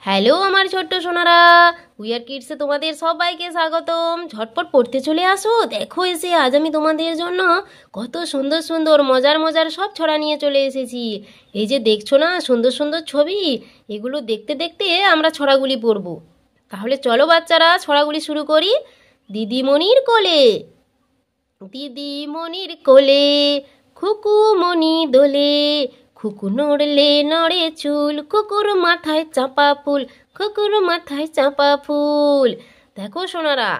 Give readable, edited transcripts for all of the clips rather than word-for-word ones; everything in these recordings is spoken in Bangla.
হ্যালো আমার ছোট্ট সোনারা, উইয়ার কিডসে তোমাদের সবাইকে স্বাগতম। ঝটপট পড়তে চলে আসো। দেখো এসে আজ আমি তোমাদের জন্য কত সুন্দর সুন্দর মজার মজার সব ছড়া নিয়ে চলে এসেছি। এই যে দেখছো না সুন্দর সুন্দর ছবি, এগুলো দেখতে দেখতে আমরা ছড়াগুলি পড়ব। তাহলে চলো বাচ্চারা ছড়াগুলি শুরু করি। দিদিমণির কোলে, দিদিমণির কোলে খুকুমণি দোলে, খুকু নড়লে নড়ে চুল, কুকুর মাথায় চাপা ফুল, কুকুর মাথায় চাপা ফুল। দেখো সোনারা,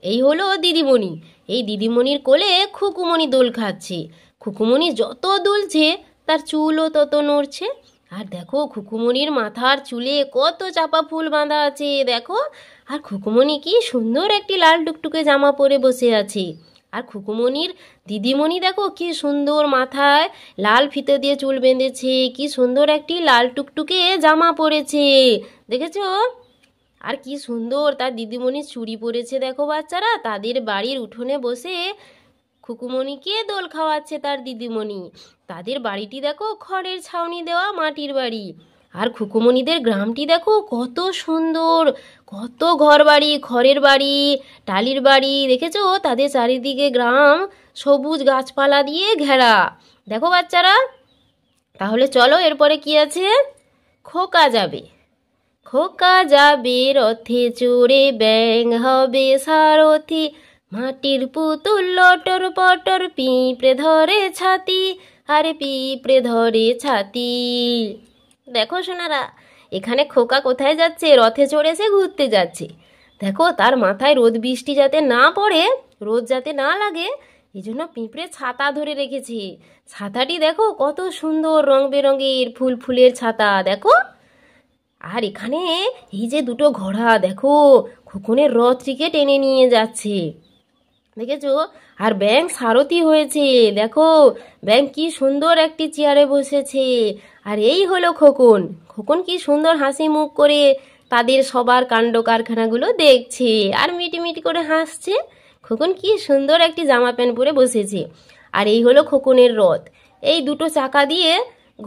এই হলো দিদিমণি। এই দিদিমণির কোলে খুকুমণি দোল খাচ্ছে। খুকুমণি যত দুলছে তার চুলও তত নড়ছে। আর দেখো খুকুমণির মাথার চুলে কত চাপা ফুল বাঁধা আছে দেখো। আর খুকুমণি কি সুন্দর একটি লাল টুকটুকে জামা পরে বসে আছে। আর খুকুমণির দিদিমণি দেখো কি সুন্দর মাথায় লাল ফিতে দিয়ে চুল বেঁধেছে, কি সুন্দর একটি লাল টুকটুকে জামা পরেছে দেখেছো। আর কি সুন্দর তার দিদিমণি চুড়ি পরেছে দেখো বাচ্চারা। তাদের বাড়ির উঠোনে বসে খুকুমণিকে দোল খাওয়াচ্ছে তার দিদিমণি। তাদের বাড়িটি দেখো খড়ের ছাউনি দেওয়া মাটির বাড়ি। আর খুকুমণিদের গ্রামটি দেখো কত সুন্দর, কত ঘর বাড়ি, খড়ের বাড়ি, টালির বাড়ি দেখেছো। তাদের চারিদিকে গ্রাম সবুজ গাছপালা দিয়ে ঘেরা দেখো বাচ্চারা। তাহলে চলো এরপরে কি আছে। খোকা যাবে, খোকা যাবে রথে চড়ে, ব্যাঙ হবে সারথি, মাটির পুতুল লটর পটর, পিঁপড়ে ধরে ছাতি, আরে পিঁপড়ে ধরে ছাতি। দেখো সোনারা, এখানে খোকা কোথায় যাচ্ছে? রথে চড়ে সে ঘুরতে যাচ্ছে। দেখো তার মাথায় রোদ বৃষ্টি যাতে না পড়ে, রোদ যাতে না লাগে, এই জন্য পিঁপড়ে ছাতা ধরে রেখেছে। ছাতাটি দেখো কত সুন্দর রং বেরঙের ফুল ফুলের ছাতা দেখো। আর এখানে এই যে দুটো ঘোড়া দেখো খোকনের রথটিকে টেনে নিয়ে যাচ্ছে দেখেছো। আর ব্যাঙ সারথি হয়েছে দেখো। ব্যাঙ কি সুন্দর একটি চেয়ারে বসেছে। আর এই হলো খোকন। খোকন কি সুন্দর হাসি মুখ করে তাদের সবার কাণ্ড কারখানাগুলো দেখছে আর মিটিমিটি করে হাসছে। খোকন কি সুন্দর একটি জামা প্যান্ট পরে বসেছে। আর এই হলো খোকনের রথ। এই দুটো চাকা দিয়ে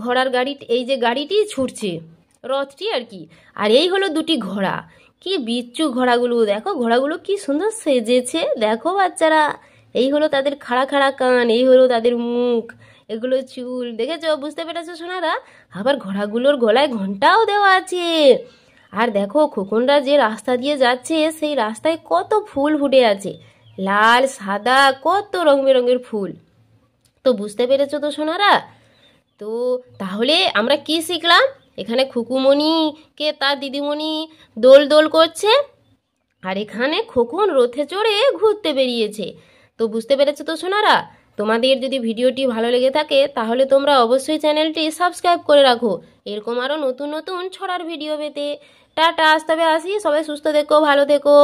ঘোড়ার গাড়ি, এই যে গাড়িটি ছুটছে রথটি আর কি। আর এই হলো দুটি ঘোড়া, কি বিচ্ছু ঘোড়াগুলো দেখো। ঘোড়াগুলো কি সুন্দর সেজেছে দেখো বাচ্চারা। এই হলো তাদের খাড়া খাড়া কান, এই হলো তাদের মুখ, এগুলো চুল দেখেছো, বুঝতে পেরেছো সোনারা। আবার ঘোড়াগুলোর গলায় ঘন্টাও দেওয়া আছে। আর দেখো খোকনরা যে রাস্তা দিয়ে যাচ্ছে সেই রাস্তায় কত ফুল ফুটে আছে, লাল সাদা কত রং বেরঙের ফুল। তো বুঝতে পেরেছো তো সোনারা। তো তাহলে আমরা কি শিখলাম? এখানে খুকুমণিকে তার দিদিমণি দোল দোল করছে, আর এখানে খোকন রথে চড়ে ঘুরতে বেরিয়েছে। তো বুঝতে পেরেছো তো সোনারা। তোমাদের যদি ভিডিওটি ভালো লেগে থাকে তাহলে তোমরা অবশ্যই চ্যানেলটি সাবস্ক্রাইব করে রাখো এরকম আরও নতুন নতুন ছড়ার ভিডিও পেতে। টাটা, আজ তবে আসি, সবাই সুস্থ থেকো, ভালো থেকো।